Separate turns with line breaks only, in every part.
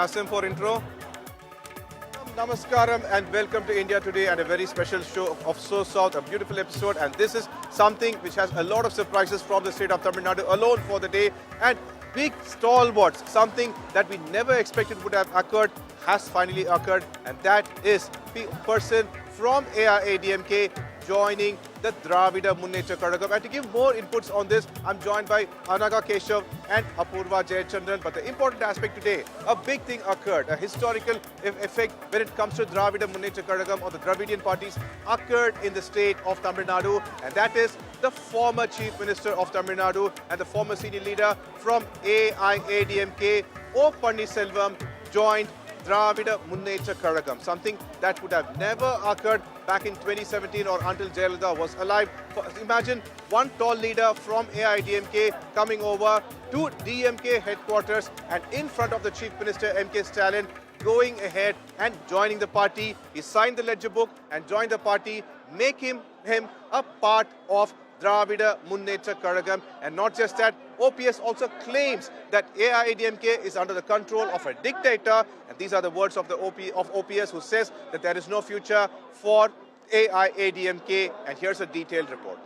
ask him for intro? Namaskaram and welcome to India Today and a very special show of So South, a beautiful episode, and this is something which has a lot of surprises from the state of Tamil Nadu alone for the day, and big stalwarts, something that we never expected would have occurred has finally occurred, and that is the person from AIADMK joining the Dravida Munnetra Kazhagam. And to give more inputs on this, I'm joined by Anaga Keshav and Apurva Jayachandran. But the important aspect today, a big thing occurred, a historical effect when it comes to Dravida Munnetra Kazhagam or the Dravidian parties occurred in the state of Tamil Nadu, and that is the former Chief Minister of Tamil Nadu and the former senior leader from AIADMK, O Panneerselvam, joined Dravida Munnetra Kazhagam, something that would have never occurred back in 2017 or until Jayalalithaa was alive. Imagine one tall leader from AIADMK coming over to DMK headquarters and in front of the Chief Minister MK Stalin, going ahead and joining the party. He signed the ledger book and joined the party, make him a part of Dravida Munnetra Kazhagam. And not just that, OPS also claims that AIADMK is under the control of a dictator, and these are the words of the OPS, who says that there is no future for AIADMK. And here's a detailed report.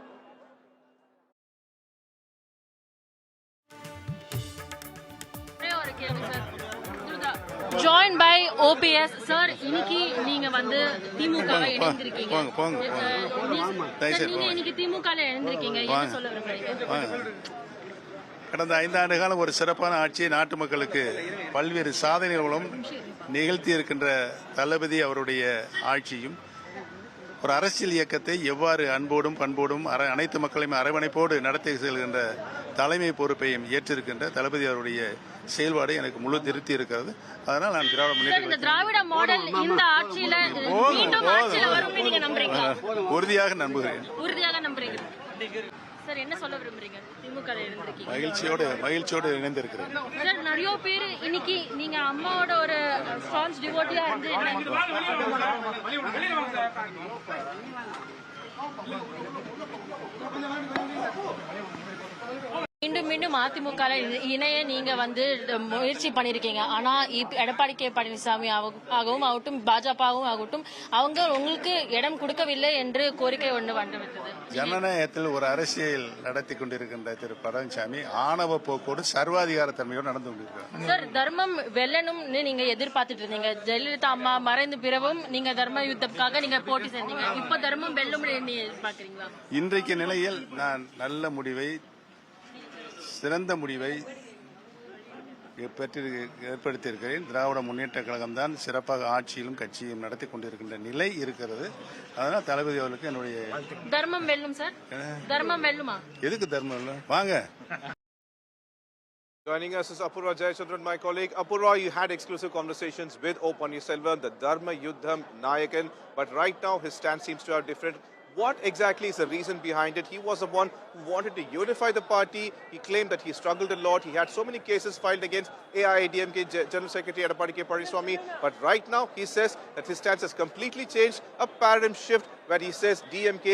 Joined by OPS, sir. இன்னைக்கு நீங்க வந்து திமுக இணைந்திருக்கீங்க. நீங்க இன்னைக்கு திமுக இணைந்திருக்கீங்க. என்ன சொல்ல விரும்புறீங்க?
கடந்த 5 ஆண்டு காலம் ஒரு சிறப்பான ஆட்சியை நாட்டு மக்களுக்கு பல்வேறு சாதனைகள் மூலம் நிகழ்த்தி இருக்கின்ற தளபதி அவருடைய ஆட்சியும் ஒரு அரசியல் இயக்கத்தை எவ்வாறு அன்போடும் பண்போடும் அனைத்து மக்களையும் அரவணைப்போடு நடத்தி செல்கின்ற தலைமை பொறுப்பையும் ஏற்றிருக்கின்ற தளபதி அவருடைய செயல்பாடு எனக்கு முழு திருப்தி இருக்கிறது. அதனால் நான்
திராவிட மாடல் இந்த ஆட்சியில மீண்டும் ஆட்சியில வரும் நீங்க நம்புறீங்களா?
உறுதியாக நம்புகிறேன்.
சார், என்ன சொல்ல விரும்புறீங்க? திமுக இணைந்திருக்கீங்க.
மகிழ்ச்சியோடு இணைந்திருக்கிறேன்.
சார், நிறைய பேர் இன்னைக்கு நீங்க அம்மாவோட ஒரு ஸ்டான்ஸ் டிவோட்டியா இருந்து மீண்டும் அதிமுக இணைய நீங்க வந்து முயற்சி பண்ணிருக்கீங்க. ஆனா எடப்பாடி கே பழனிசாமி ஆகவும் ஆகட்டும், பாஜகவும் ஆகட்டும், அவங்க உங்களுக்கு இடம் கொடுக்கவில்லை என்று கோரிக்கை ஒன்று வந்துவிட்டது.
ஜனநாயகத்தில் ஒரு அரசியல் நடத்தி கொண்டிருக்கின்ற திரு பழனிசாமி ஆணவ போக்கோடு சர்வாதிகார தன்மையோடு நடந்து கொண்டிருக்கிறார்.
சார், தர்மம் வெல்லணும்னு நீங்க எதிர்பார்த்துட்டு இருந்தீங்க. ஜெயலலிதா அம்மா மறைந்த பிறகும் நீங்க தர்ம யுத்தத்துக்காக நீங்க போட்டி செஞ்சீங்க. இப்ப தர்மம் வெல்லும்னு எதிர்பார்க்கறீங்களா?
இன்றைக்கு நிலையில் நான் நல்ல முடிவை, சிறந்த முடிவை ஏற்படுத்தியிருக்கிறேன். திராவிட முன்னேற்ற கழகம் தான் சிறப்பாக ஆட்சியிலும் கட்சியும் நடத்தி கொண்டிருக்கின்ற நிலை இருக்கிறது. அதனால் தளபதி அவர்களுக்கு என்னுடைய
தர்மம் வெல்லும். சார், தர்மம் வெல்லுமா?
எதுக்கு தர்மம் வெல்லும்? வாங்க.
Joining us is Apurva Jayachandran, my colleague. Apurva, you had exclusive conversations with O Panneerselvam, the Dharma Yuddham Nayakan, but right now his stance seems to have different. What exactly is the reason behind it? He was the one who wanted to unify the party. He claimed that he struggled a lot. He had so many cases filed against AIADMK General Secretary Edappadi Palaniswami. But right now, he says that his stance has completely changed, a paradigm shift where he says DMK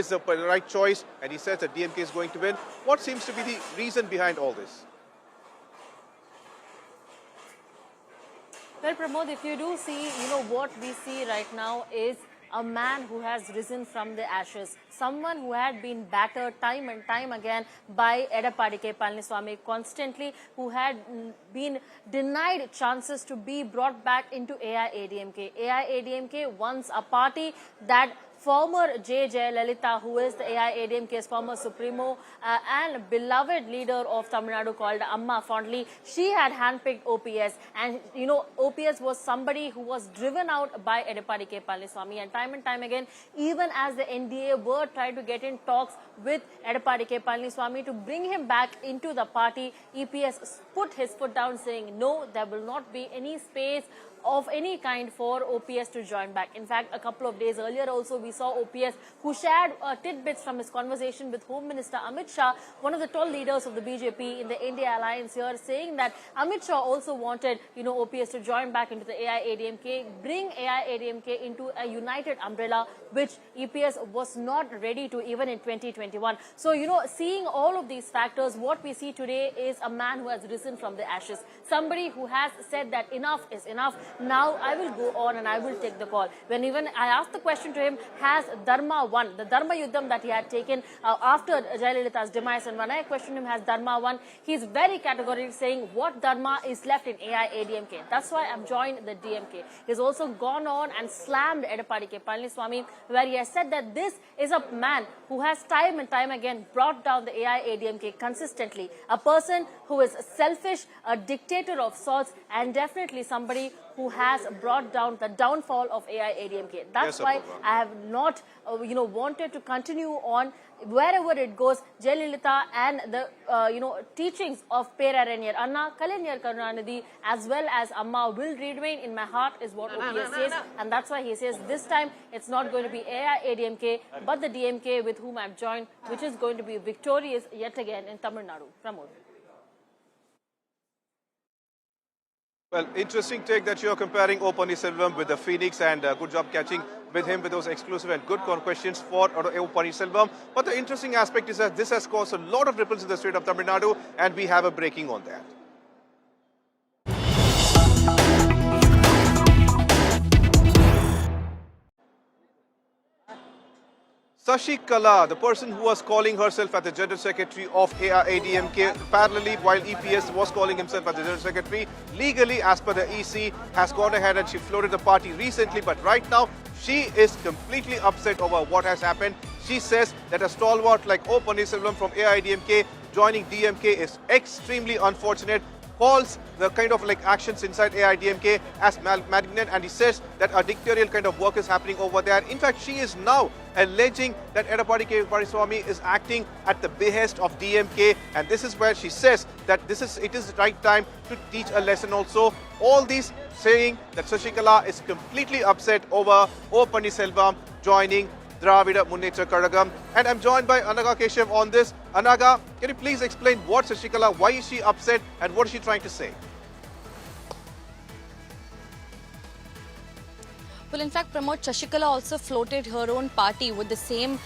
is the right choice, and he says that DMK is going to win. What seems to be the reason behind all this?
Well, Pramod, if you do see, what we see right now is a man who has risen from the ashes, someone who had been battered time and time again by Edappadi Palaniswami constantly, who had been denied chances to be brought back into AIADMK. AIADMK, once a party that former J Jayalalithaa, who is the AIADMK's former supremo and beloved leader of Tamil Nadu, called Amma fondly, she had handpicked OPS. And, OPS was somebody who was driven out by Edappadi Palaniswami. And time again, even as the NDA were trying to get in talks with Edappadi Palaniswami to bring him back into the party, EPS put his foot down saying, no, there will not be any space of any kind for OPS to join back. In fact, a couple of days earlier also we saw OPS who shared tidbits from his conversation with Home Minister Amit Shah, one of the tall leaders of the BJP in the India alliance here, saying that Amit Shah also wanted, OPS to join back into the AIADMK, bring AIADMK into a united umbrella, which EPS was not ready to even in 2021. So, seeing all of these factors, what we see today is a man who has risen from the ashes. Somebody who has said that enough is enough. Now I will go on and I will take the call. When even I asked the question to him, has Dharma won? The Dharma Yuddham that he had taken after Jayalalitha's demise, and when I questioned him, has Dharma won? He's very categorically saying what Dharma is left in AIADMK. That's why I've joined the DMK. He's also gone on and slammed Edappadi Palaniswami, where he has said that this is a man who has time and time again brought down the AIADMK consistently. A person who is selfish, a dictator of sorts, and definitely somebody who has brought down the downfall of AIADMK. That's why I have not, wanted to continue on wherever it goes. Jayalalithaa and the, teachings of Peraranyar Anna, Kalaignar Karunanidhi, as well as Amma will remain in my heart is what OPS says. And that's why he says this time it's not going to be AIADMK, but the DMK with whom I've joined, which is going to be victorious yet again in Tamil Nadu. Pramod.
Well, interesting take that you're comparing O Panneerselvam with the Phoenix, and good job catching with him with those exclusive and good questions for O Panneerselvam. But the interesting aspect is that this has caused a lot of ripples in the state of Tamil Nadu, and we have a breaking on that. Sasikala, the person who was calling herself as the General Secretary of AIADMK, parallelly while EPS was calling himself as the General Secretary, legally as per the EC, has gone ahead and she floated the party recently, but right now she is completely upset over what has happened. She says that a stalwart like O Panneerselvam from AIADMK joining DMK is extremely unfortunate, calls the kind of actions inside AIADMK as malignant, and he says that a dictatorial kind of work is happening over there. In fact, she is now alleging that Edappadi Palaniswami is acting at the behest of DMK, and this is where she says that it is the right time to teach a lesson also. All these saying that Sasikala is completely upset over O Panneerselvam joining Dravida Munnetra Kazhagam. And I'm joined by Anaga Keshav on this. Anaga, can you please explain what Sasikala, why is she upset and what is she trying to say?
Well, in fact, Pramod, Sasikala also floated her own party with the same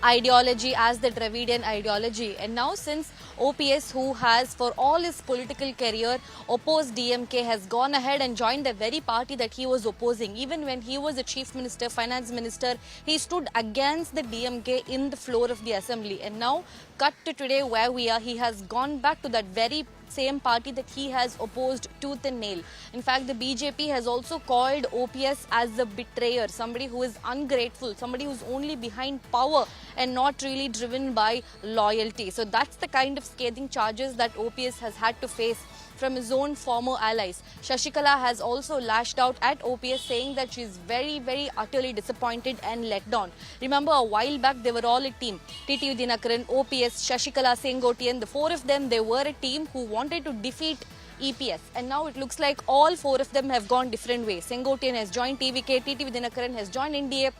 ideology as the Dravidian ideology. And now since OPS, who has for all his political career opposed DMK, has gone ahead and joined the very party that he was opposing. Even when he was a chief minister, finance minister, he stood against the DMK in the floor of the assembly. And now, cut to today where we are, he has gone back to that very same party that he has opposed tooth and nail. In fact, the BJP has also called OPS as a betrayer, somebody who is ungrateful, somebody who's only behind power and not really driven by loyalty. So that's the kind of scathing charges that OPS has had to face from his own former allies. Sasikala has also lashed out at OPS, saying that she is very, very utterly disappointed and let down. Remember, a while back, they were all a team. TT Udinakaran, OPS, Sasikala, Sengotian, the four of them, they were a team who wanted to defeat EPS. And now it looks like all four of them have gone different ways. Sengotian has joined TVK, TT Udinakaran has joined NDA,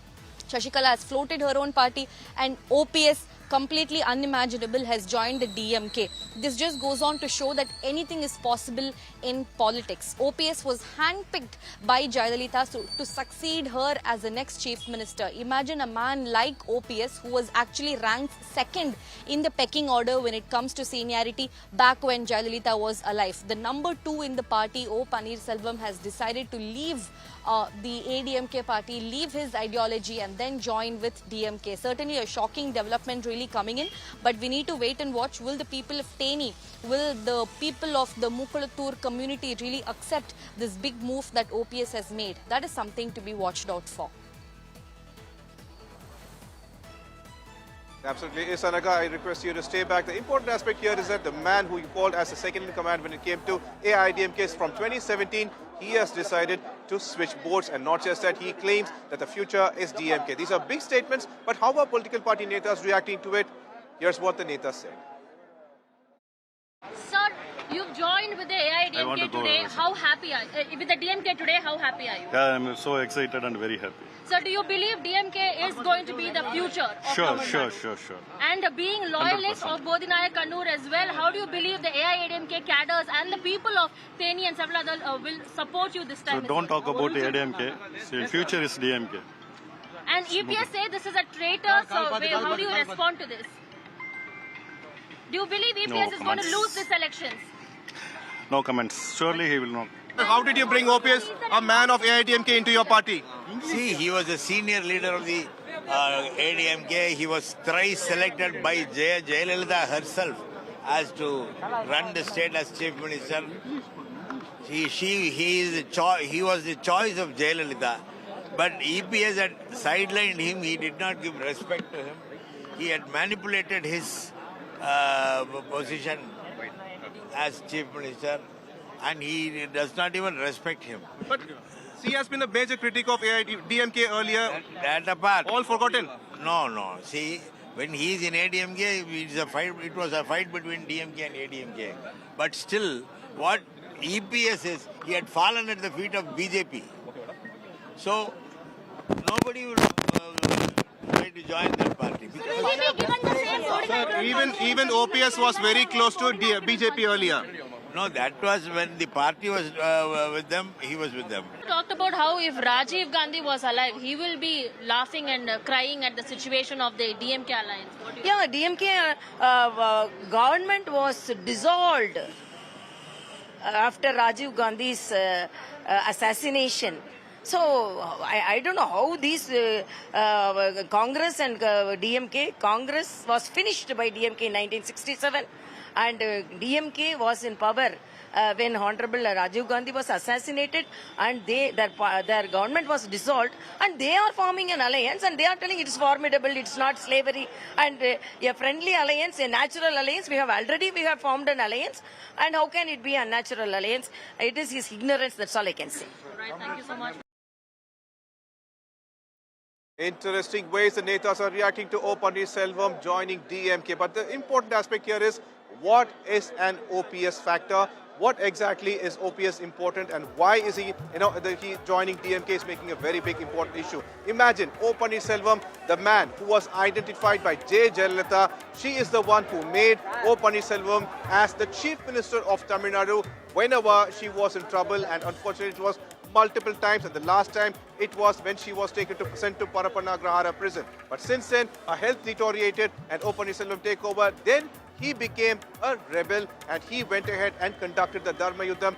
Sasikala has floated her own party, and OPS, completely unimaginable, has joined the DMK. This just goes on to show that anything is possible in politics. OPS was handpicked by Jayalalithaa to succeed her as the next chief minister. Imagine a man like OPS, who was actually ranked second in the pecking order when it comes to seniority back when Jayalalithaa was alive. The number 2 in the party, O Panneerselvam, has decided to leave the ADMK party, leave his ideology and then join with DMK. Certainly a shocking development really coming in, but we need to wait and watch. Will the people of Theni, will the people of the Mukalatur community really accept this big move that OPS has made? That is something to be watched out for.
Absolutely. Anaga, I request you to stay back. The important aspect here is that the man who you called as the second in command when it came to AIADMK is from 2017. He has decided to switch boards, and not just that, he claims that the future is DMK. These are big statements, but how are political party netas reacting to it? Here's what the netas said.
Sir, you've joined with the AIADMK DMK today, how happy are you? With the DMK today, how happy are you?
Yeah, I'm so excited and very happy.
So do you believe DMK is going to be the future of Tamil Nadu?
Sure.
And being loyalist
100%.
of Bodhinaya Kannur as well, how do you believe the AIADMK cadres and the people of Theni and several other will support you this
So
time?
don't talk about AIADMK. See, future is DMK.
And EPS say this is a traitor survey. How do you respond to this? Do you believe EPS is going to
comments.
lose this elections?
No comments. Surely he will not.
How did you bring OPS, a man of AIADMK, into your party?
See, he was a senior leader of the AIADMK. He was thrice selected by J Jayalalithaa herself as to run the state as chief minister. He was the choice of Jayalalithaa. But EPS had sidelined him. He did not give respect to him. He had manipulated his position as chief minister, and he does not even respect him.
But he has been a major critic of AIADMK earlier.
That apart.
All forgotten.
No. See, when he is in AIADMK, it was a fight between DMK and AIADMK. But still, what EPS is, he had fallen at the feet of BJP. So, nobody will try to join that party.
Sir, even OPS was very close to BJP earlier.
No, that was when the party was with them, he was with them.
Talked about how if Rajiv Gandhi was alive, he will be laughing and crying at the situation of the DMK alliance. What do you
Yeah, DMK government was dissolved after Rajiv Gandhi's assassination. So, I don't know how these Congress and DMK, Congress was finished by DMK in 1967 and DMK was in power when Honorable Rajiv Gandhi was assassinated and their government was dissolved and they are forming an alliance and they are telling it is formidable, it's not slavery and a friendly alliance, a natural alliance. We have formed an alliance and how can it be a natural alliance? It is his ignorance, that's all I can say.
Right, thank you so much.
Interesting ways the Netas are reacting to O Panneerselvam joining DMK. But the important aspect here is, what is an OPS factor? What exactly is OPS important and why is he joining DMK is making a very big important issue. Imagine O Panneerselvam, the man who was identified by J Jayalalithaa. She is the one who made O Panneerselvam as the Chief Minister of Tamil Nadu whenever she was in trouble, and unfortunately it was multiple times, and the last time it was when she was sent to Parapanagrahara prison. But since then, her health deteriorated and O Panneerselvam take over. Then he became a rebel and he went ahead and conducted the Dharma Yuddham.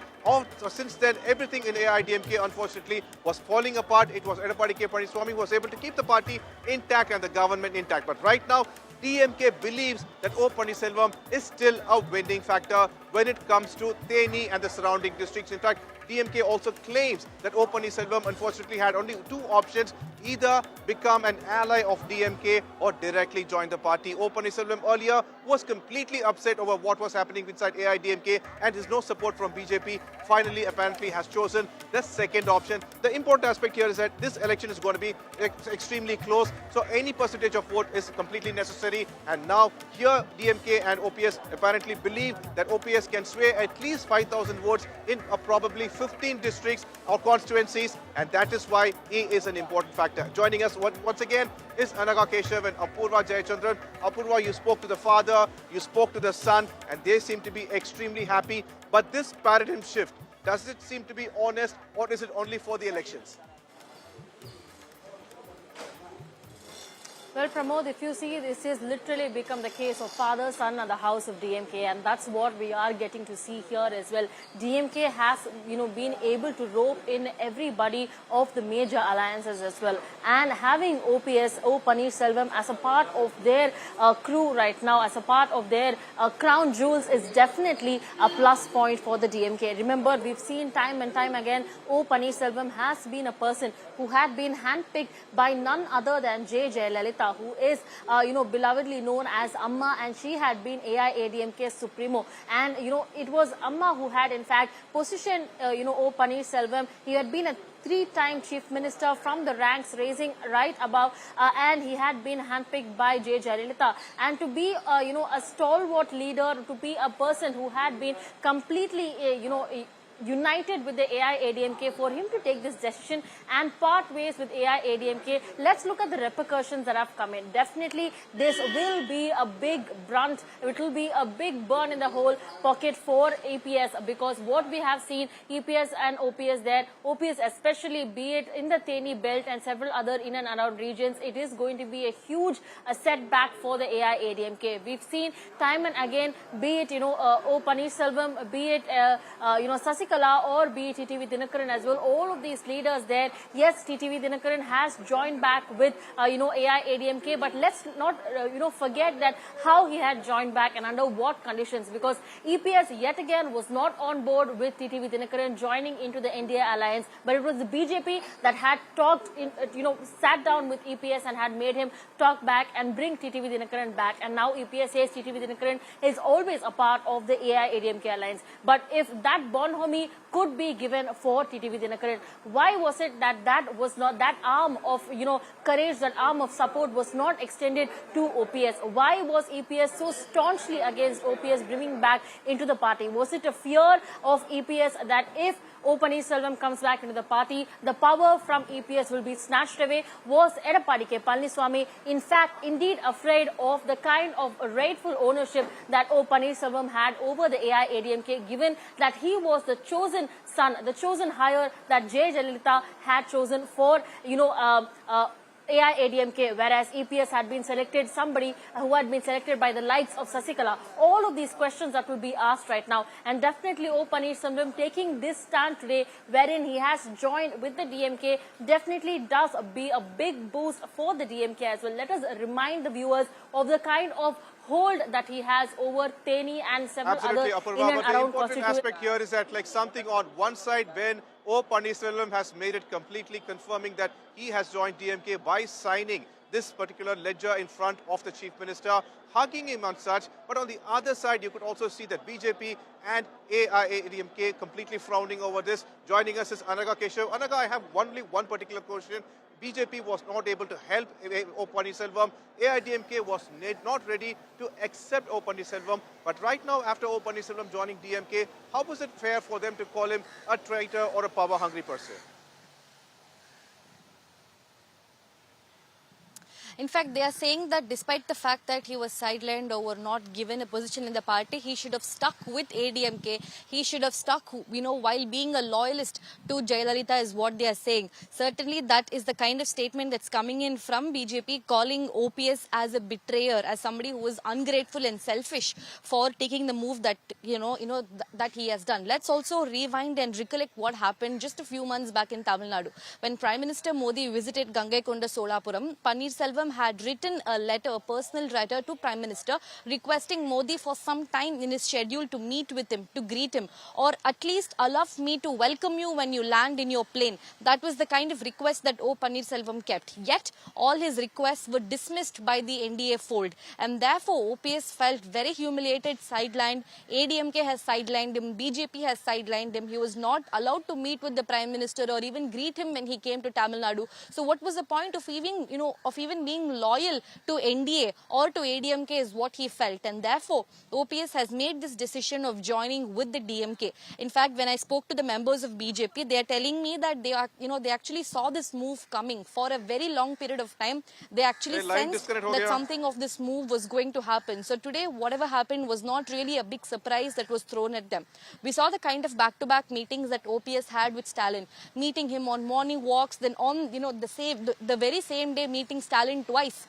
So since then, everything in AIADMK unfortunately was falling apart. It was Edappadi Palaniswami who was able to keep the party intact and the government intact. But right now, DMK believes that O Panneerselvam is still a winning factor when it comes to Theni and the surrounding districts. In fact, DMK also claims that O Panneerselvam unfortunately had only two options: either become an ally of DMK or directly join the party. O Panneerselvam earlier was completely upset over what was happening inside AIADMK and his no support from BJP. Finally, apparently has chosen the second option. The important aspect here is that this election is going to be extremely close. So any percentage of vote is completely necessary. And now here DMK and OPS apparently believe that OPS can sway at least 5,000 votes in probably 15 districts or constituencies. And that is why he is an important factor. Joining us once again is Anaga Keshav and Apurva Jayachandran. Apurva, you spoke to the father, you spoke to the son, and they seem to be extremely happy. But this paradigm shift, does it seem to be honest or is it only for the elections?
Well, Pramod, if you see, this has literally become the case of father, son and the house of DMK, and that's what we are getting to see here as well. DMK has, been able to rope in everybody of the major alliances as well. And having OPS, O Panneerselvam, as a part of their crew right now, as a part of their crown jewels is definitely a plus point for the DMK. Remember, we've seen time and time again, O Panneerselvam has been a person who had been handpicked by none other than J Jayalalithaa, who is, belovedly known as Amma, and she had been AIADMK's Supremo. And, it was Amma who had, in fact, positioned, O Panneerselvam. He had been a three-time chief minister from the ranks, raising right above, and he had been handpicked by J Jayalalithaa. And to be, a stalwart leader, to be a person who had been completely, united with the AIADMK, for him to take this decision and part ways with AIADMK, let's look at the repercussions that have come in. Definitely, this will be a big brunt. It will be a big burn in the whole pocket for EPS, because what we have seen, EPS and OPS there, OPS especially, be it in the Theni belt and several other in and around regions, it is going to be a huge setback for the AIADMK. We've seen time and again, be it, O Panneerselvam, be it, Sasikala, or be it TTV Dinakaran as well, all of these leaders there. Yes, TTV Dinakaran has joined back with, AIADMK, but let's not, forget that how he had joined back and under what conditions, because EPS yet again was not on board with TTV Dinakaran joining into the NDA alliance, but it was the BJP that had talked, sat down with EPS and had made him talk back and bring TTV Dinakaran back, and now EPS says TTV Dinakaran is always a part of the AIADMK alliance. But if that bonhomie could be given for TTV Dinakaran, why was it that that arm of courage, that arm of support was not extended to OPS? Why was EPS so staunchly against OPS bringing back into the party? Was it a fear of EPS that if O Panneerselvam comes back into the party, the power from EPS will be snatched away? Was Edappadi Palaniswami in fact indeed afraid of the kind of rightful ownership that O Panneerselvam had over the AIADMK, given that he was the chosen son, the chosen hire that J Jayalalithaa had chosen for, AIADMK, whereas EPS had been selected, somebody who had been selected by the likes of Sasikala? All of these questions that will be asked right now, and definitely O Panneerselvam taking this stand today, wherein he has joined with the DMK, definitely does be a big boost for the DMK as well. Let us remind the viewers of the kind of hold that he has over Theni and several other
Apurva,
in and
but the
around
important aspect here is that something on one side, when O Panneerselvam has made it completely confirming that he has joined DMK by signing this particular ledger in front of the Chief Minister, hugging him on such. But on the other side, you could also see that BJP and AIADMK completely frowning over this. Joining us is Anaga Keshav. Anaga, I have only one particular question. BJP was not able to help O Panneerselvam. AIADMK was not ready to accept O Panneerselvam. But right now, after O Panneerselvam joining DMK, how was it fair for them to call him a traitor or a power-hungry person?
In fact, they are saying that despite the fact that he was sidelined or were not given a position in the party, he should have stuck with ADMK. He should have stuck, while being a loyalist to Jayalalithaa is what they are saying. Certainly, that is the kind of statement that's coming in from BJP, calling OPS as a betrayer, as somebody who is ungrateful and selfish for taking the move that, that he has done. Let's also rewind and recollect what happened just a few months back in Tamil Nadu. When Prime Minister Modi visited Gangaikonda Solapuram, Panneerselvam had written a letter, a personal letter to Prime Minister, requesting Modi for some time in his schedule to meet with him, to greet him, or at least allow me to welcome you when you land in your plane. That was the kind of request that O Panneerselvam kept. Yet, all his requests were dismissed by the NDA fold. And therefore, OPS felt very humiliated, sidelined. ADMK has sidelined him. BJP has sidelined him. He was not allowed to meet with the Prime Minister or even greet him when he came to Tamil Nadu. So what was the point of even being loyal to NDA or to ADMK is what he felt, and therefore OPS has made this decision of joining with the DMK. In fact, when I spoke to the members of BJP, they are telling me that they actually saw this move coming for a very long period of time. They actually sensed that something of this move was going to happen. So today, whatever happened was not really a big surprise that was thrown at them. We saw the kind of back-to-back meetings that OPS had with Stalin, meeting him on morning walks, then on the very same day meeting Stalin twice.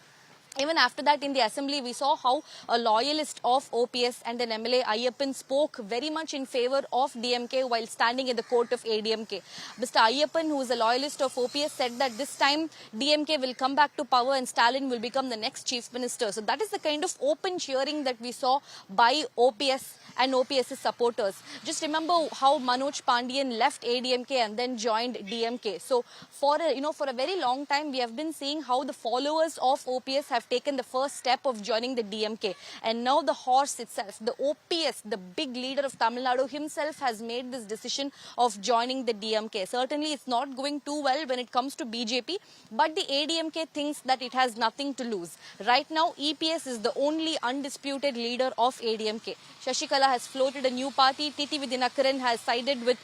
Even after that, in the assembly, we saw how a loyalist of OPS and an MLA, Ayyappan, spoke very much in favor of DMK while standing in the court of ADMK. Mr. Ayyappan, who is a loyalist of OPS, said that this time DMK will come back to power and Stalin will become the next chief minister. So that is the kind of open cheering that we saw by OPS and OPS's supporters. Just remember how Manoj Pandian left ADMK and then joined DMK. So for a very long time, we have been seeing how the followers of OPS have have taken the first step of joining the DMK. And now the horse itself, the OPS, the big leader of Tamil Nadu himself has made this decision of joining the DMK. Certainly it's not going too well when it comes to BJP, but the AIADMK thinks that it has nothing to lose. Right now, EPS is the only undisputed leader of AIADMK. Sasikala has floated a new party, Titi Vidyanathan has sided with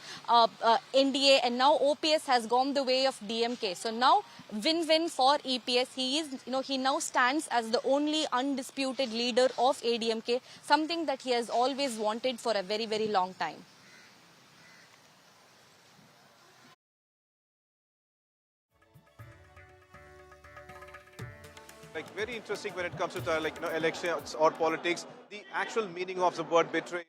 NDA, and now OPS has gone the way of DMK. So now win-win for EPS. He now stands as the only undisputed leader of AIADMK, something that he has always wanted for a very, very long time.
Like very interesting when it comes to elections or politics. The actual meaning of the word betrayal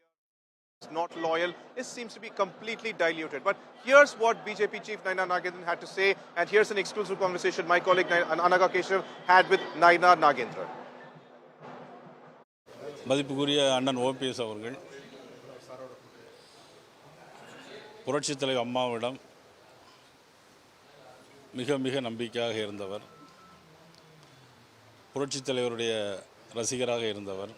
is not loyal. It seems to be completely diluted. But here's what BJP Chief Naina Nagendran had to say, and here's an exclusive conversation my colleague Anaga Keshav had with Naina Nagendran.
மதிப்புக்குரிய அண்ணன் OPS அவர்கள் புரட்சித் தலைவர் அம்மாவிடம் மிக மிக நம்பிக்கையாக இருந்தவர், புரட்சித் தலைவருடைய ரசிகராக இருந்தவர்,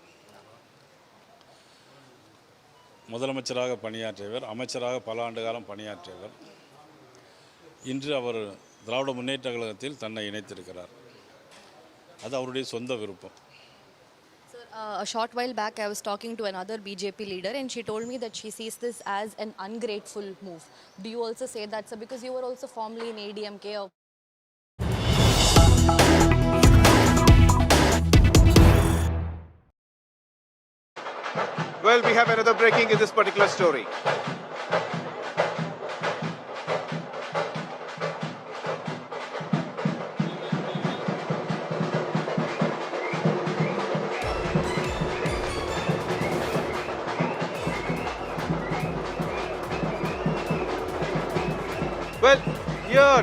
முதலமைச்சராக பணியாற்றியவர், அமைச்சராக பல ஆண்டு காலம் பணியாற்றியவர். இன்று அவர் திராவிட முன்னேற்ற கழகத்தில் தன்னை இணைத்திருக்கிறார். அது அவருடைய சொந்த விருப்பம்.
A short while back, I was talking to another BJP leader and she told me that she sees this as an ungrateful move. Do you also say that, sir? Because you were also formerly in AIADMK.
Well, we have another breaking in this particular story. Well, here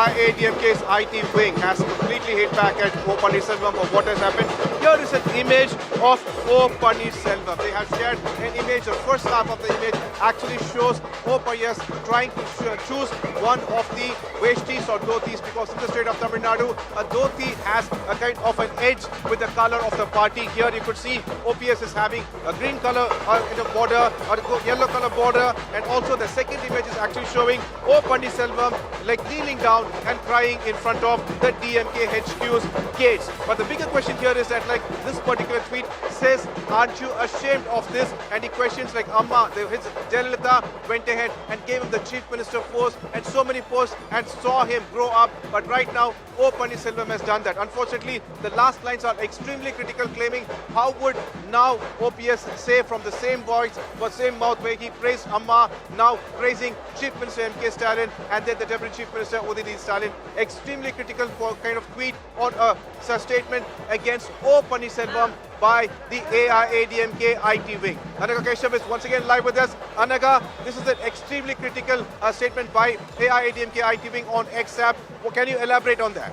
AIADMK's IT wing has completely hit back at O Panneerselvam of what has happened. Here is an image of O Panneerselvam. They have shared an image. The first half of the image actually shows O Panneers trying to choose one of the veshtis or dhotis, because in the state of Tamil Nadu, a dhoti has a kind of an edge with the color of the party. Here you could see OPS is having a green color in a border or a yellow color border, and also the second image is actually showing O Panneerselvam like kneeling down and crying in front of the DMK HQ's gates. But the bigger question here is that this particular tweet says, aren't you ashamed of this? And he questions Amma, his Jayalalithaa went ahead and gave him the Chief Minister post and so many posts and saw him grow up. But right now, O Panneerselvam has done that. Unfortunately, the last lines are extremely critical, claiming how would now OPS say from the same voice, the same mouth where he praised Amma, now praising Chief Minister MK Stalin and then the Deputy Chief Minister Udhayanidhi Stalin. Extremely critical kind of tweet or a statement against O Panneerselvam by the AIADMK IT wing. Anaga Keshav is once again live with us. Anaga, this is an extremely critical statement by AIADMK IT wing on XApp. Can you elaborate on that?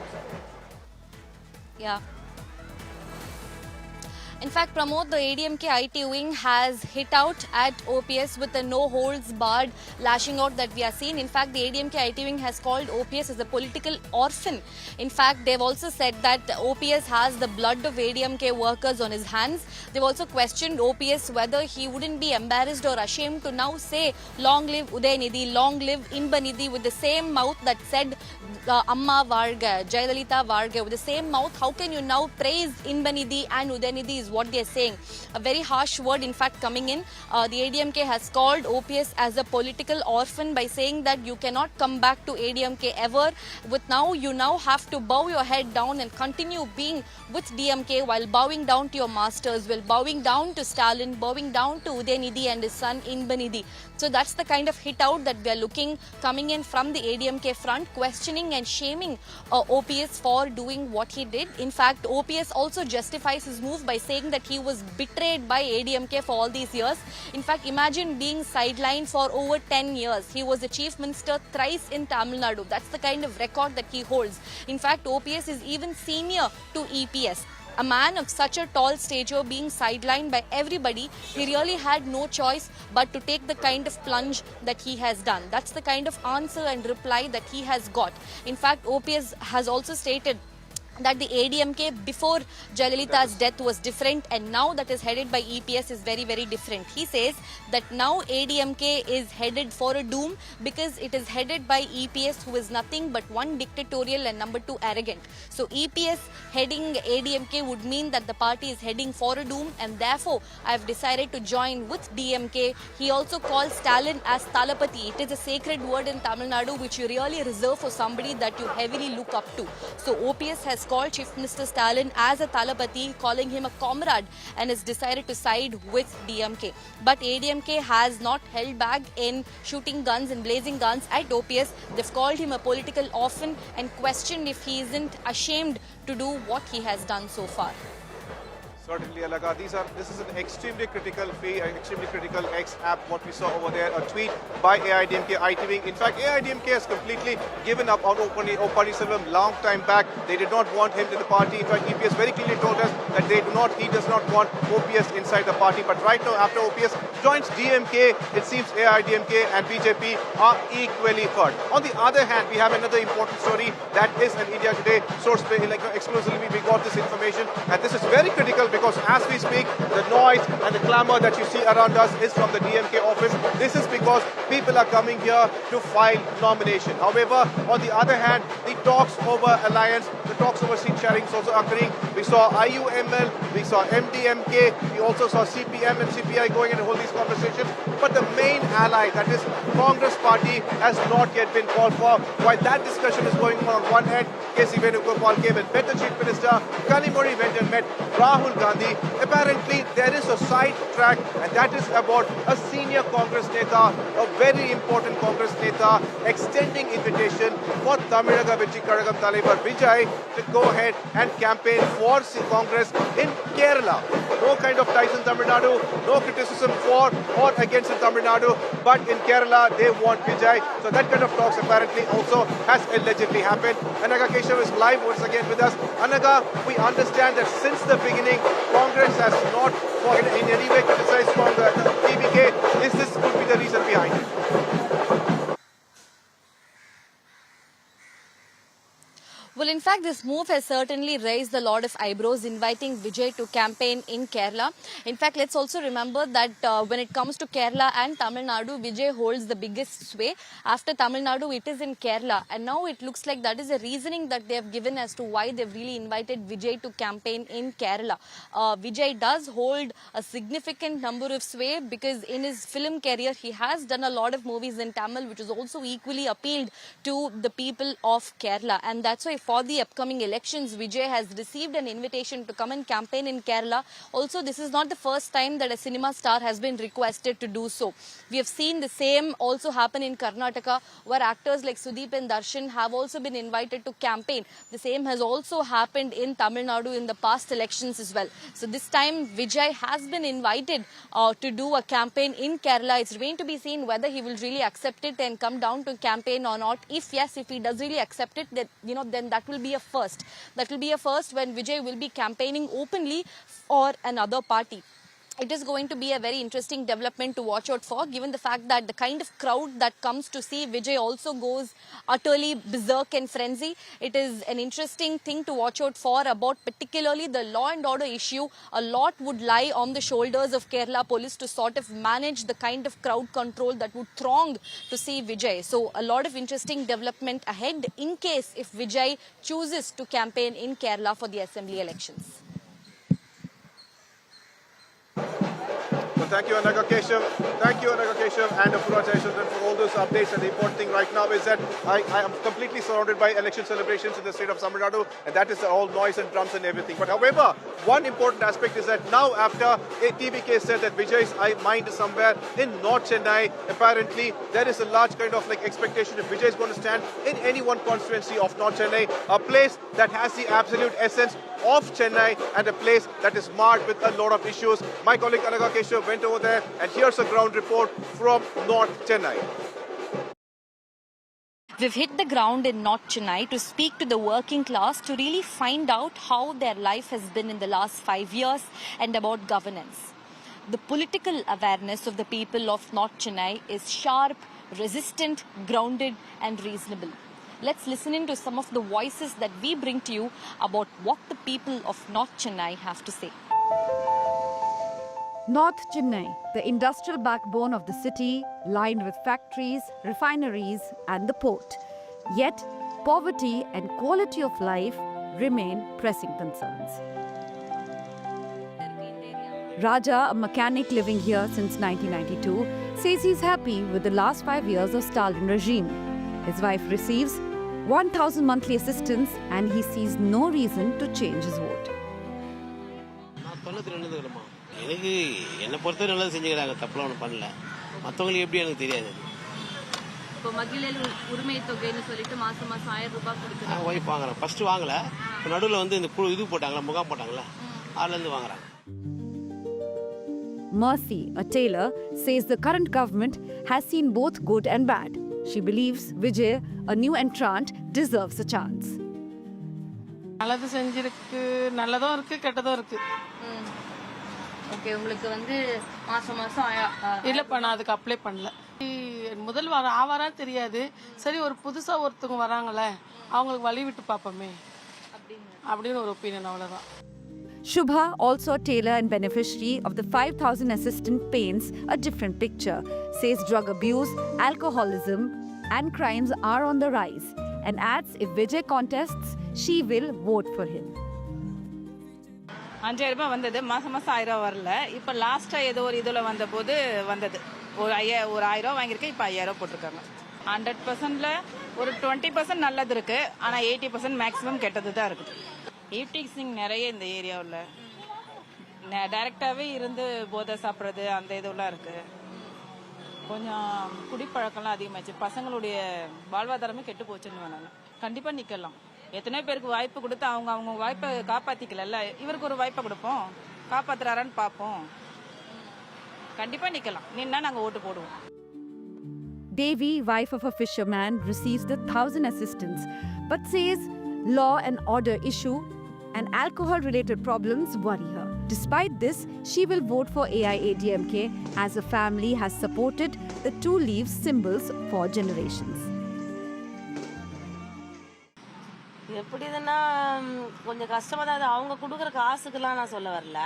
Yeah. In fact, Pramod, the AIADMK IT wing has hit out at OPS with a no-holds-barred lashing out that we are seeing. In fact, the AIADMK IT wing has called OPS as a political orphan. In fact, they've also said that OPS has the blood of AIADMK workers on his hands. They've also questioned OPS whether he wouldn't be embarrassed or ashamed to now say, long live Udhayanidhi, long live Inbanidhi, with the same mouth that said Amma Varga, Jayalalithaa Varga, with the same mouth. How can you now praise Inbanidhi and Udhayanidhi is what they are saying. A very harsh word, in fact, coming in. The AIADMK has called OPS as a political orphan by saying that you cannot come back to AIADMK ever. You now have to bow your head down and continue being with DMK while bowing down to your masters, while bowing down to Stalin, bowing down to Udhayanidhi and his son Inbanidhi. So that's the kind of hit out that we are looking coming in from the AIADMK front, questioning and shaming OPS for doing what he did. In fact, OPS also justifies his move by saying that he was betrayed by AIADMK for all these years. In fact, imagine being sidelined for over 10 years. He was the Chief Minister thrice in Tamil Nadu. That's the kind of record that he holds. In fact, OPS is even senior to EPS. A man of such a tall stature being sidelined by everybody, he really had no choice but to take the kind of plunge that he has done. That's the kind of answer and reply that he has got. In fact, OPS has also stated that the ADMK before Jayalalitha's death was different and now that is headed by EPS is very, very different. He says that now ADMK is headed for a doom because it is headed by EPS, who is nothing but one, dictatorial, and number two, arrogant. So EPS heading ADMK would mean that the party is heading for a doom, and therefore I have decided to join with DMK. He also calls Stalin as Talapati. It is a sacred word in Tamil Nadu which you really reserve for somebody that you heavily look up to. So OPS has called Chief Minister Stalin as a Talapati, calling him a comrade, and has decided to side with DMK. But ADMK has not held back in shooting guns and blazing guns at OPS. They've called him a political orphan and questioned if he isn't ashamed to do what he has done so far.
Certainly, Alaga. This is an extremely critical ex-app, what we saw over there, a tweet by AIADMK IT. In fact, AIADMK has completely given up on O Panneerselvam long time back. They did not want him in the party. In fact, EPS very clearly told us that he does not want OPS inside the party. But right now, after OPS joins DMK, it seems AIADMK and BJP are equally hurt. On the other hand, we have another important story that is an India Today source. Exclusively, we got this information, and this is very critical, because as we speak, the noise and the clamour that you see around us is from the DMK office. This is because people are coming here to file nomination. However, on the other hand, the talks over alliance, the talks over seat sharing is also occurring. We saw IUML, we saw MDMK, we also saw CPM and CPI going and hold these conversations. But the main ally, that is Congress party, has not yet been called for. While that discussion is going on one hand, KC Venugopal came and met the Chief Minister, Kanimozhi went and met Rahul Gandhi. Apparently, there is a side track, and that is about a senior Congress neta, a very important Congress neta, extending invitation for Tamil Nadu Chief Kazhagam Thalaivar Vijay to go ahead and campaign for Congress in Kerala. No kind of ties in Tamil Nadu, no criticism for or against in Tamil Nadu, but in Kerala, they want Vijay. So that kind of talks apparently also has allegedly happened. Anaga Keshav is live once again with us. Anaga, we understand that since the beginning, Congress has not in any way criticized TVK. This could be the reason behind it?
Well, in fact, this move has certainly raised a lot of eyebrows, inviting Vijay to campaign in Kerala. In fact, let's also remember that when it comes to Kerala and Tamil Nadu, Vijay holds the biggest sway. After Tamil Nadu, it is in Kerala. And now it looks like that is a reasoning that they have given as to why they've really invited Vijay to campaign in Kerala. Vijay does hold a significant number of sway because in his film career, he has done a lot of movies in Tamil, which has also equally appealed to the people of Kerala. And that's why for the upcoming elections, Vijay has received an invitation to come and campaign in Kerala. Also, this is not the first time that a cinema star has been requested to do so. We have seen the same also happen in Karnataka, where actors like Sudeep and Darshan have also been invited to campaign. The same has also happened in Tamil Nadu in the past elections as well. So this time, Vijay has been invited to do a campaign in Kerala. It's going to be seen whether he will really accept it and come down to campaign or not. If yes, if he does really accept it, then that will be a first. That will be a first when Vijay will be campaigning openly for another party. It is going to be a very interesting development to watch out for, given the fact that the kind of crowd that comes to see Vijay also goes utterly berserk and frenzy. It is an interesting thing to watch out for about particularly the law and order issue. A lot would lie on the shoulders of Kerala police to sort of manage the kind of crowd control that would throng to see Vijay. So a lot of interesting development ahead in case if Vijay chooses to campaign in Kerala for the assembly elections.
So thank you, Anaga Keshav. Thank you, Anaga Keshav and Apura Jayasundran for all those updates. And the important thing right now is that I am completely surrounded by election celebrations in the state of Tamil Nadu, and that is all noise and drums and everything. But however, one important aspect is that now after TVK said that Vijay's mind is somewhere in North Chennai, apparently there is a large kind of expectation if Vijay is going to stand in any one constituency of North Chennai, a place that has the absolute essence of Chennai and a place that is marred with a lot of issues. My colleague Anaga Keshav went over there, and here's a ground report from North Chennai.
We've hit the ground in North Chennai to speak to the working class to really find out how their life has been in the last 5 years and about governance. The political awareness of the people of North Chennai is sharp, resistant, grounded and reasonable. let's listen into some of the voices that we bring to you about what the people of North Chennai have to say.
North Chennai, the industrial backbone of the city, lined with factories, refineries and the port. Yet, poverty and quality of life remain pressing concerns. Raja, a mechanic living here since 1992, says he's happy with the last 5 years of Stalin regime. His wife receives 1,000 monthly assistance and he sees no reason to change his vote.
எனக்கு என்னை பொறுத்தவரை நல்லது செஞ்சுக்கிறாங்க, தப்பெல்லாம் ஒன்றும் பண்ணல. மற்றவங்களுக்கு எப்படி எனக்கு தெரியாது.
இப்போ மகிழர் உரிமை தொகைன்னு சொல்லிட்டு மாசம் மாசம் 1000 ரூபாய் கொடுக்குறாங்க.
ஒய்ஃப் வாங்குறேன். ஃபர்ஸ்ட் வாங்கல, நடுவில் வந்து இந்த இது போட்டாங்களா, முகாம் போட்டாங்களா, அதுலேருந்து வாங்குறாங்க.
Mercy, a tailor, says the current government has seen both good and bad. She believes Vijay, a new entrant, deserves a chance.
நல்லது செஞ்சிருக்கு, நல்லதும் இருக்கு, கெட்டதும் இருக்கு.
ஓகே, உங்களுக்கு வந்து மாசம் மாசம்
இல்லப்பா, நான் அதுக்கு அப்ளை பண்ணல. முதல் வாரம் ஆவாரான்னு தெரியாது. சரி, ஒரு புதுசா ஒருத்தவங்க வராங்களே, அவங்களுக்கு வழி விட்டு பார்ப்போமே அப்படின்னு ஒரு ஒப்பீனியன், அவ்வளவுதான்.
Shubha, also a tailor and beneficiary of the 5,000 assistant, paints a different picture, says drug abuse, alcoholism and crimes are on the rise and adds if Vijay contests, she will vote for him.
5000 ரூபாய் வந்தது, மாசம் மாசம் 1000 ரூபாய் வரல. இப்போ லாஸ்டா ஏதோ ஒரு இதுல வந்தபோது வந்தது. ஒரு 1000 ரூபாய் வாங்கியிருக்கேன், இப்போ 5000 ரூபாய் போட்டிருக்காங்க. 100%ல ஒரு 20% நல்லது இருக்கு, ஆனா 80% மேக்ஸிமம் கெட்டது தான் இருக்குது. ஈவ்டீசிங் நிறைய இந்த ஏரியாவில் டைரக்டாவே இருந்து போதை சாப்பிட்றது, அந்த இதெல்லாம் இருக்கு. கொஞ்சம் குடிப்பழக்கம்லாம் அதிகமாச்சு. பசங்களுடைய வாழ்வாதாரமே கெட்டு போச்சுன்னு வேணாங்க. கண்டிப்பா நிக்கலாம். எத்தனை பேருக்கு வாய்ப்பு கொடுத்து அவங்க வாய்ப்பை காப்பாத்திக்கல, இவருக்கு ஒரு வாய்ப்பை கொடுப்போம், காப்பாத்துறாரான்னு பார்ப்போம். கண்டிப்பா நிக்கலாம். நின்னா நாங்க ஓட்டு போடுவோம்.
Devi, wife of a fisherman, receives the 1,000 assistance but says law and order issue and alcohol-related problems worry her. Despite this, she will vote for AIADMK as her family has supported the two leaves symbols for generations.
எப்படிதுன்னா கொஞ்சம் கஷ்டமா தான். அது அவங்க கொடுக்குற காசுக்கெல்லாம் நான் சொல்ல வரல.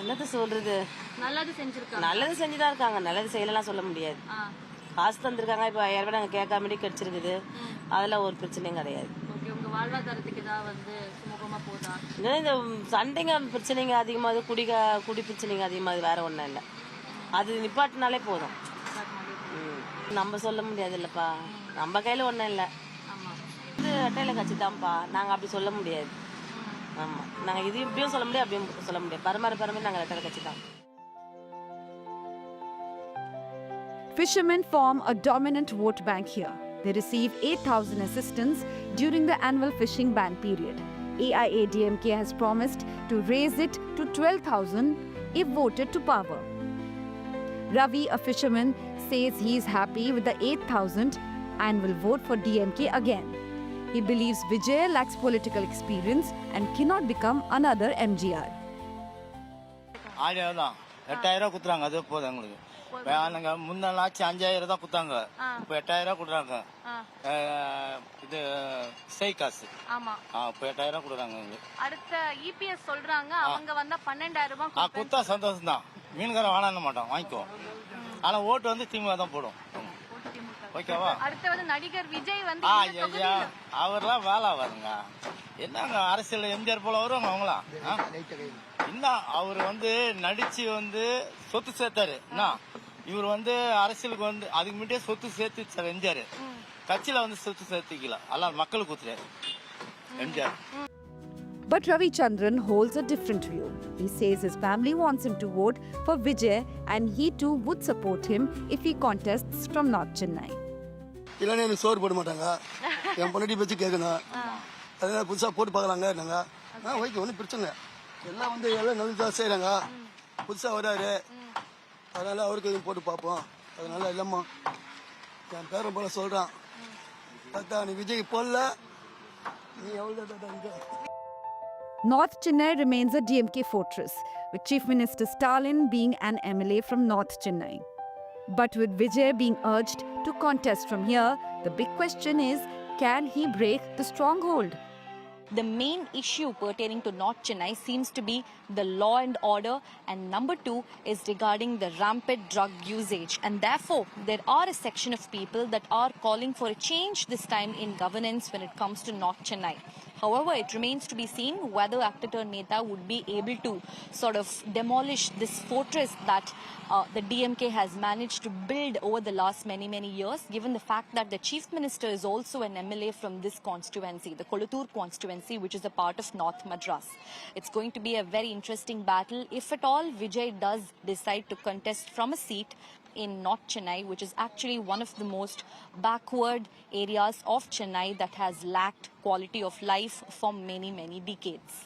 என்னது சொல்றது,
நல்லது செஞ்சிருக்காங்க,
நல்லது செஞ்சுதான் இருக்காங்க, நல்லது செய்யலாம் சொல்ல முடியாது. காசு தந்திருக்காங்க, இப்போ 1000 ரூபாய் நாங்கள் கேட்காமடி கிடைச்சிருக்குது, அதெல்லாம் ஒரு பிரச்சனையும் கிடையாது.
உங்க வாழ்வாதாரத்துக்கு ஏதாவது வந்து சுமூகமா போதா?
இந்த சண்டைங்க பிரச்சனைங்க அதிகமாகுது, குடி பிரச்சனைங்க அதிகமாகுது, வேற ஒன்றும் இல்லை. அது நிப்பாட்டினாலே போதும். நம்ம சொல்ல முடியாது இல்லப்பா, நம்ம கையில ஒன்றும் இல்லை. இது அட்டையில கட்சி தான்ப்பா, நாங்கள் அப்படி சொல்ல முடியாது. ஆமாம், நாங்கள் இது இப்படியும் சொல்ல முடியாது, அப்படியும் சொல்ல முடியாது. பரமாரி நாங்கள் அட்டையில கட்சி தான்.
Fishermen form a dominant vote bank here. They receive 8,000 assistance during the annual fishing ban period. AIADMK has promised to raise it to 12,000 if voted to power. Ravi, a fisherman, says he is happy with the 8,000 and will vote for DMK again. He believes Vijay lacks political experience and cannot become another MGR.
1000 தான், 8000 குத்துறாங்க, அது போதும் எங்களுக்கு. நாங்கள் முன்னாச்சு 5000 தான் குத்தாங்க, இப்போ 8000 கொடுறாங்க. இது செய் காசு.
ஆமா,
இப்போ 8000 கொடுறாங்க.
அடுத்த இபிஎஸ் சொல்றாங்க அவங்க வந்தா 12000 ரூபாய்
குத்தா சந்தோஷம் தான். மீன்காரன் வேணான்னு மாட்டோம், வாங்கிக்குவோம். ஆனா ஓட்டு வந்து திமுக தான் போடும். ஓகேவா?
அடுத்து வந்து நடிகர் விஜய் வந்து
அவர்லாம் வேலை ஆவாருங்க. என்னங்க அரசியல் எம்ஜிஆர் போல வருவாங்க அவங்களாம். இன்னும் அவர் வந்து நடிச்சு வந்து சொத்து சேர்த்தாரு. இவர் வந்து அரசியலுக்கு வந்து அதுக்கு முன்னாடியே சொத்து சேர்த்து எம்ஜிஆர். கட்சியில வந்து சொத்து சேர்த்துக்கல, எல்லாம் மக்களுக்கு கொடுத்துறாரு MGR.
But Ravi Chandran holds a different view. He says his family wants him to vote for Vijay and he too would support him if he contests from North Chennai.
இல்லைன்னா எனக்கு சோறு போட மாட்டாங்க, என் பொண்ணாட்டி வச்சு கேட்கணும், அதனால புதுசாக போட்டு பார்க்கலாங்க. நாங்கள் ஓகே, ஒன்றும் பிரச்சனை. எல்லாம் வந்து எல்லாம் நல்லா செய்கிறாங்க, புதுசாக வராரு, அதனால அவருக்கு எதுவும் போட்டு பார்ப்போம். அதனால இல்லைம்மா, என் பேரன் போல சொல்கிறான், தாத்தா நீ விஜய் போடல, நீ எவ்வளோ தாத்தா.
North Chennai remains a DMK fortress, with Chief Minister Stalin being an MLA from North Chennai. But with Vijay being urged to contest from here, the big question is, can he break the stronghold?
The main issue pertaining to North Chennai seems to be the law and order, and number two is regarding the rampant drug usage. And therefore, there are a section of people that are calling for a change this time in governance when it comes to North Chennai. However, it remains to be seen whether Actor Neta would be able to sort of demolish this fortress that the DMK has managed to build over the last many years, given the fact that the Chief Minister is also an MLA from this constituency, the Kolattur constituency, which is a part of North Madras. It's going to be a very interesting battle. If at all Vijay does decide to contest from a seat in North Chennai, which is actually one of the most backward areas of Chennai that has lacked quality of life for many decades.